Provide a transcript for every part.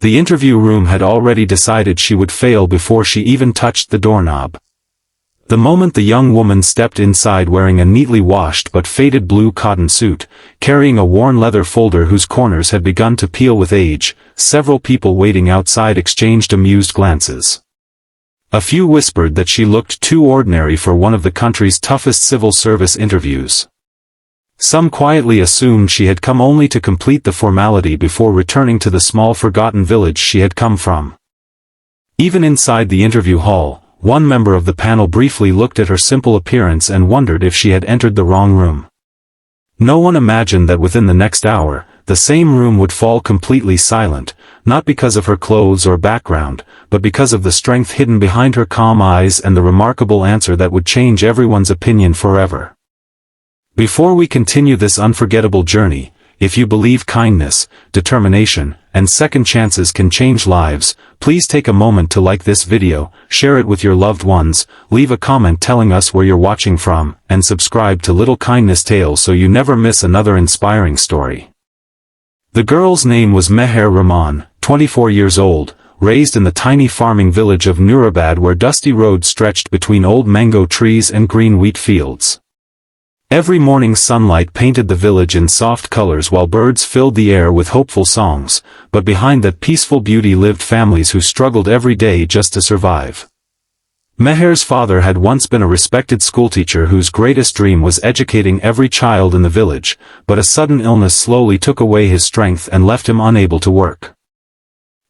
The interview room had already decided she would fail before she even touched the doorknob. The moment the young woman stepped inside wearing a neatly washed but faded blue cotton suit, carrying a worn leather folder whose corners had begun to peel with age, several people waiting outside exchanged amused glances. A few whispered that she looked too ordinary for one of the country's toughest civil service interviews. Some quietly assumed she had come only to complete the formality before returning to the small forgotten village she had come from. Even inside the interview hall, one member of the panel briefly looked at her simple appearance and wondered if she had entered the wrong room. No one imagined that within the next hour, the same room would fall completely silent, not because of her clothes or background, but because of the strength hidden behind her calm eyes and the remarkable answer that would change everyone's opinion forever. Before we continue this unforgettable journey, if you believe kindness, determination, and second chances can change lives, please take a moment to like this video, share it with your loved ones, leave a comment telling us where you're watching from, and subscribe to Little Kindness Tales so you never miss another inspiring story. The girl's name was Meher Rahman, 24 years old, raised in the tiny farming village of Nurabad where dusty roads stretched between old mango trees and green wheat fields. Every morning sunlight painted the village in soft colors while birds filled the air with hopeful songs, but behind that peaceful beauty lived families who struggled every day just to survive. Meher's father had once been a respected schoolteacher whose greatest dream was educating every child in the village, but a sudden illness slowly took away his strength and left him unable to work.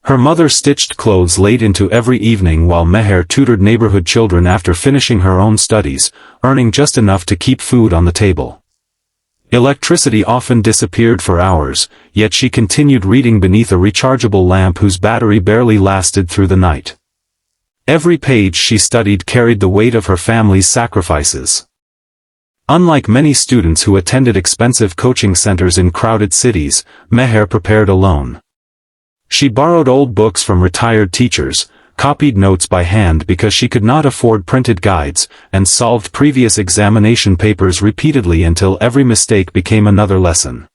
Her mother stitched clothes late into every evening while Meher tutored neighborhood children after finishing her own studies, earning just enough to keep food on the table. Electricity often disappeared for hours, yet she continued reading beneath a rechargeable lamp whose battery barely lasted through the night. Every page she studied carried the weight of her family's sacrifices. Unlike many students who attended expensive coaching centers in crowded cities, Meher prepared alone. She borrowed old books from retired teachers, copied notes by hand because she could not afford printed guides, and solved previous examination papers repeatedly until every mistake became another lesson.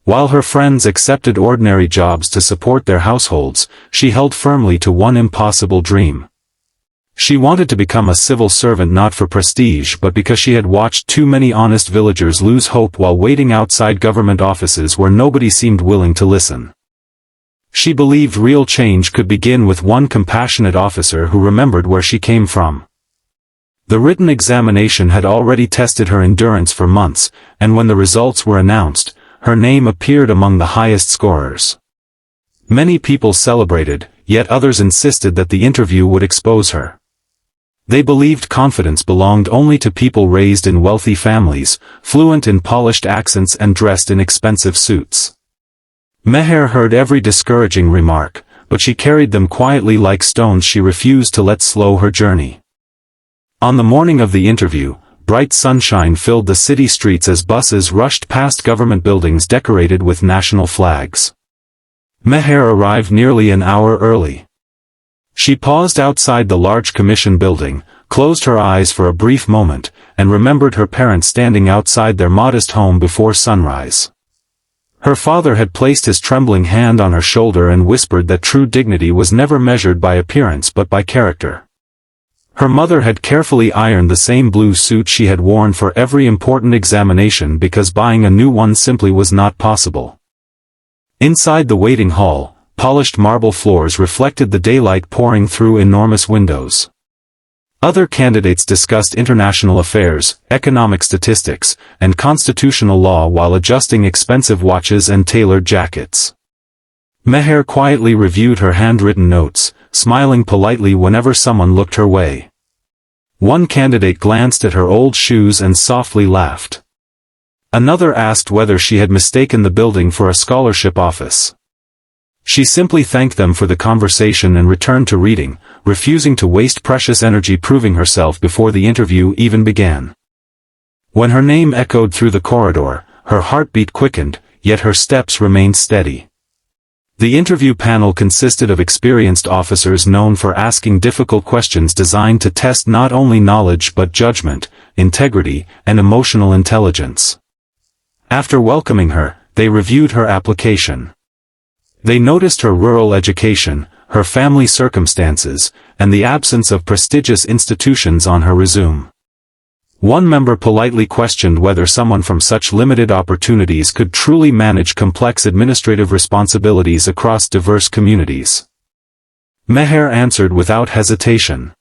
While her friends accepted ordinary jobs to support their households, she held firmly to one impossible dream. She wanted to become a civil servant not for prestige but because she had watched too many honest villagers lose hope while waiting outside government offices where nobody seemed willing to listen. She believed real change could begin with one compassionate officer who remembered where she came from. The written examination had already tested her endurance for months, and when the results were announced, her name appeared among the highest scorers. Many people celebrated, yet others insisted that the interview would expose her. They believed confidence belonged only to people raised in wealthy families, fluent in polished accents and dressed in expensive suits. Meher heard every discouraging remark, but she carried them quietly like stones she refused to let slow her journey. On the morning of the interview, bright sunshine filled the city streets as buses rushed past government buildings decorated with national flags. Meher arrived nearly an hour early. She paused outside the large commission building, closed her eyes for a brief moment, and remembered her parents standing outside their modest home before sunrise. Her father had placed his trembling hand on her shoulder and whispered that true dignity was never measured by appearance but by character. Her mother had carefully ironed the same blue suit she had worn for every important examination because buying a new one simply was not possible. Inside the waiting hall, polished marble floors reflected the daylight pouring through enormous windows. Other candidates discussed international affairs, economic statistics, and constitutional law while adjusting expensive watches and tailored jackets. Meher quietly reviewed her handwritten notes, smiling politely whenever someone looked her way. One candidate glanced at her old shoes and softly laughed. Another asked whether she had mistaken the building for a scholarship office. She simply thanked them for the conversation and returned to reading, refusing to waste precious energy proving herself before the interview even began. When her name echoed through the corridor, her heartbeat quickened, yet her steps remained steady. The interview panel consisted of experienced officers known for asking difficult questions designed to test not only knowledge but judgment, integrity, and emotional intelligence. After welcoming her, they reviewed her application. They noticed her rural education, her family circumstances, and the absence of prestigious institutions on her resume. One member politely questioned whether someone from such limited opportunities could truly manage complex administrative responsibilities across diverse communities. Meher answered without hesitation.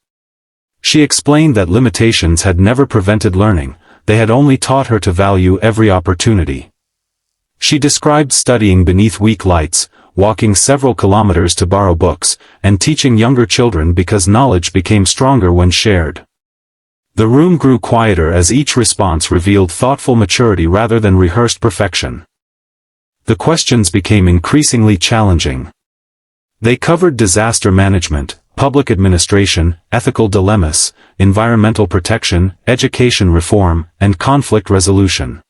She explained that limitations had never prevented learning, they had only taught her to value every opportunity. She described studying beneath weak lights, walking several kilometers to borrow books, and teaching younger children because knowledge became stronger when shared. The room grew quieter as each response revealed thoughtful maturity rather than rehearsed perfection. The questions became increasingly challenging. They covered disaster management, public administration, ethical dilemmas, environmental protection, education reform, and conflict resolution.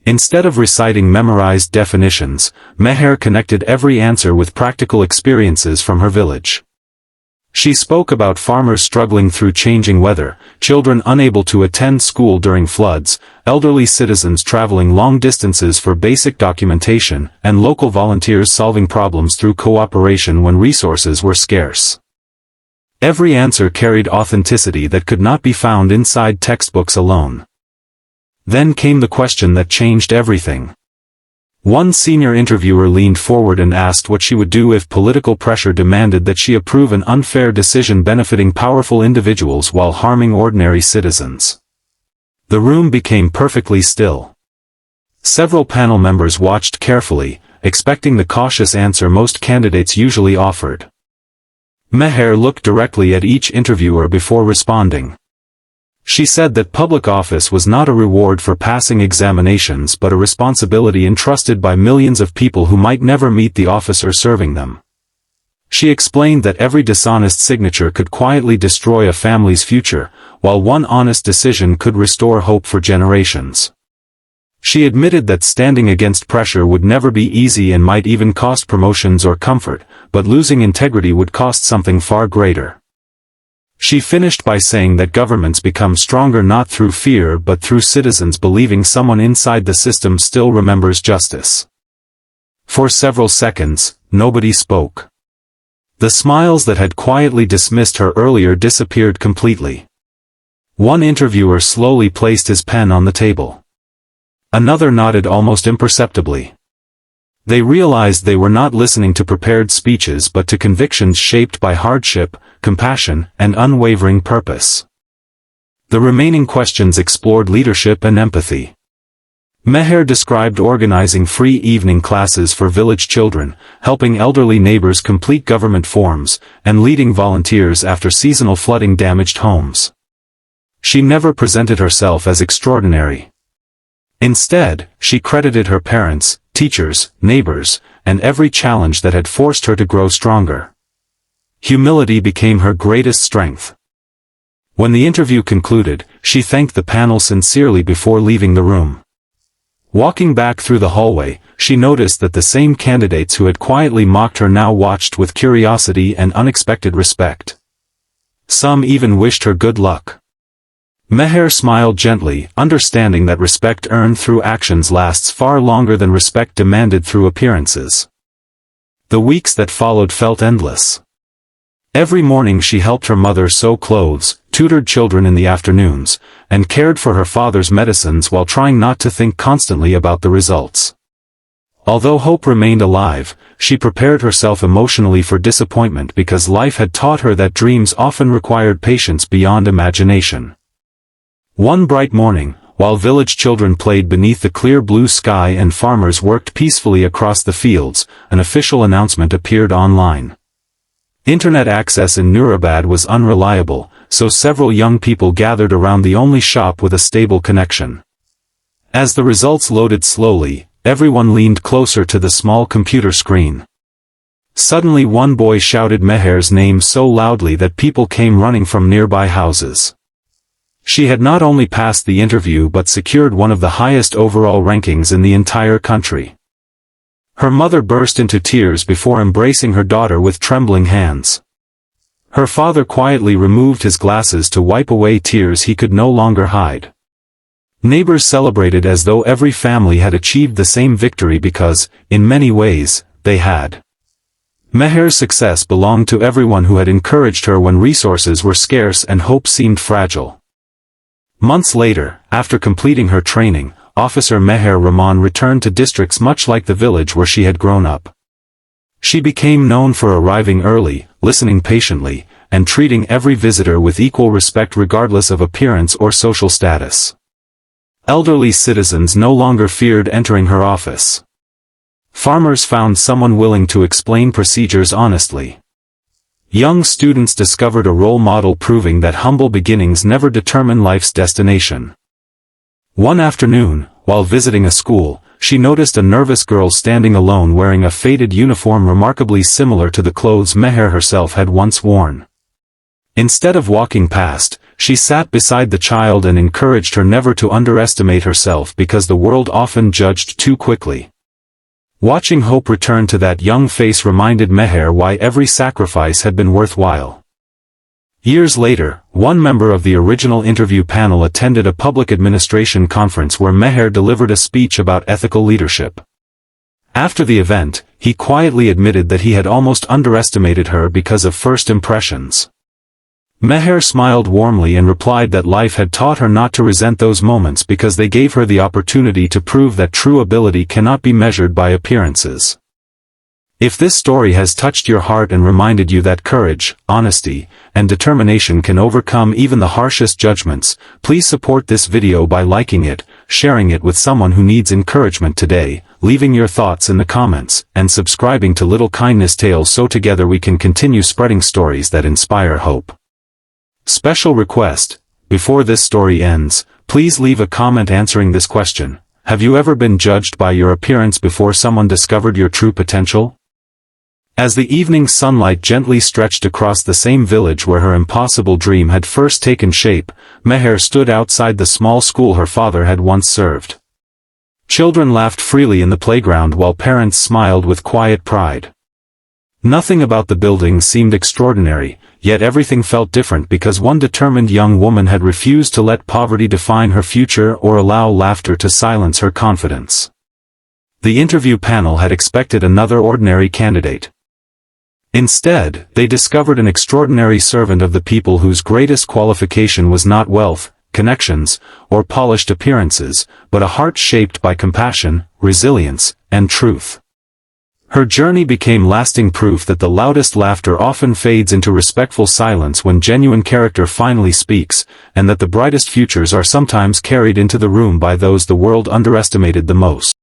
Instead of reciting memorized definitions, Meher connected every answer with practical experiences from her village. She spoke about farmers struggling through changing weather, children unable to attend school during floods, elderly citizens traveling long distances for basic documentation, and local volunteers solving problems through cooperation when resources were scarce. Every answer carried authenticity that could not be found inside textbooks alone. Then came the question that changed everything. One senior interviewer leaned forward and asked what she would do if political pressure demanded that she approve an unfair decision benefiting powerful individuals while harming ordinary citizens. The room became perfectly still. Several panel members watched carefully, expecting the cautious answer most candidates usually offered. Meher looked directly at each interviewer before responding. She said that public office was not a reward for passing examinations but a responsibility entrusted by millions of people who might never meet the officer serving them. She explained that every dishonest signature could quietly destroy a family's future, while one honest decision could restore hope for generations. She admitted that standing against pressure would never be easy and might even cost promotions or comfort, but losing integrity would cost something far greater. She finished by saying that governments become stronger not through fear but through citizens believing someone inside the system still remembers justice. For several seconds, nobody spoke. The smiles that had quietly dismissed her earlier disappeared completely. One interviewer slowly placed his pen on the table. Another nodded almost imperceptibly. They realized they were not listening to prepared speeches but to convictions shaped by hardship, compassion, and unwavering purpose. The remaining questions explored leadership and empathy. Meher described organizing free evening classes for village children, helping elderly neighbors complete government forms, and leading volunteers after seasonal flooding damaged homes. She never presented herself as extraordinary. Instead, she credited her parents, teachers, neighbors, and every challenge that had forced her to grow stronger. Humility became her greatest strength. When the interview concluded, she thanked the panel sincerely before leaving the room. Walking back through the hallway, she noticed that the same candidates who had quietly mocked her now watched with curiosity and unexpected respect. Some even wished her good luck. Meher smiled gently, understanding that respect earned through actions lasts far longer than respect demanded through appearances. The weeks that followed felt endless. Every morning she helped her mother sew clothes, tutored children in the afternoons, and cared for her father's medicines while trying not to think constantly about the results. Although hope remained alive, she prepared herself emotionally for disappointment because life had taught her that dreams often required patience beyond imagination. One bright morning, while village children played beneath the clear blue sky and farmers worked peacefully across the fields, an official announcement appeared online. Internet access in Nurabad was unreliable, so several young people gathered around the only shop with a stable connection. As the results loaded slowly, everyone leaned closer to the small computer screen. Suddenly one boy shouted Meher's name so loudly that people came running from nearby houses. She had not only passed the interview but secured one of the highest overall rankings in the entire country. Her mother burst into tears before embracing her daughter with trembling hands. Her father quietly removed his glasses to wipe away tears he could no longer hide. Neighbors celebrated as though every family had achieved the same victory because, in many ways, they had. Meher's success belonged to everyone who had encouraged her when resources were scarce and hope seemed fragile. Months later, after completing her training, Officer Meher Rahman returned to districts much like the village where she had grown up. She became known for arriving early, listening patiently, and treating every visitor with equal respect regardless of appearance or social status. Elderly citizens no longer feared entering her office. Farmers found someone willing to explain procedures honestly. Young students discovered a role model proving that humble beginnings never determine life's destination. One afternoon, while visiting a school, she noticed a nervous girl standing alone wearing a faded uniform remarkably similar to the clothes Meher herself had once worn. Instead of walking past, she sat beside the child and encouraged her never to underestimate herself because the world often judged too quickly. Watching hope return to that young face reminded Meher why every sacrifice had been worthwhile. Years later, one member of the original interview panel attended a public administration conference where Meher delivered a speech about ethical leadership. After the event, he quietly admitted that he had almost underestimated her because of first impressions. Meher smiled warmly and replied that life had taught her not to resent those moments because they gave her the opportunity to prove that true ability cannot be measured by appearances. If this story has touched your heart and reminded you that courage, honesty, and determination can overcome even the harshest judgments, please support this video by liking it, sharing it with someone who needs encouragement today, leaving your thoughts in the comments, and subscribing to Little Kindness Tales so together we can continue spreading stories that inspire hope. Special request: before this story ends, please leave a comment answering this question. Have you ever been judged by your appearance before someone discovered your true potential? As the evening sunlight gently stretched across the same village where her impossible dream had first taken shape, Meher stood outside the small school her father had once served. Children laughed freely in the playground while parents smiled with quiet pride. Nothing about the building seemed extraordinary, yet everything felt different because one determined young woman had refused to let poverty define her future or allow laughter to silence her confidence. The interview panel had expected another ordinary candidate. Instead, they discovered an extraordinary servant of the people whose greatest qualification was not wealth, connections, or polished appearances, but a heart shaped by compassion, resilience, and truth. Her journey became lasting proof that the loudest laughter often fades into respectful silence when genuine character finally speaks, and that the brightest futures are sometimes carried into the room by those the world underestimated the most.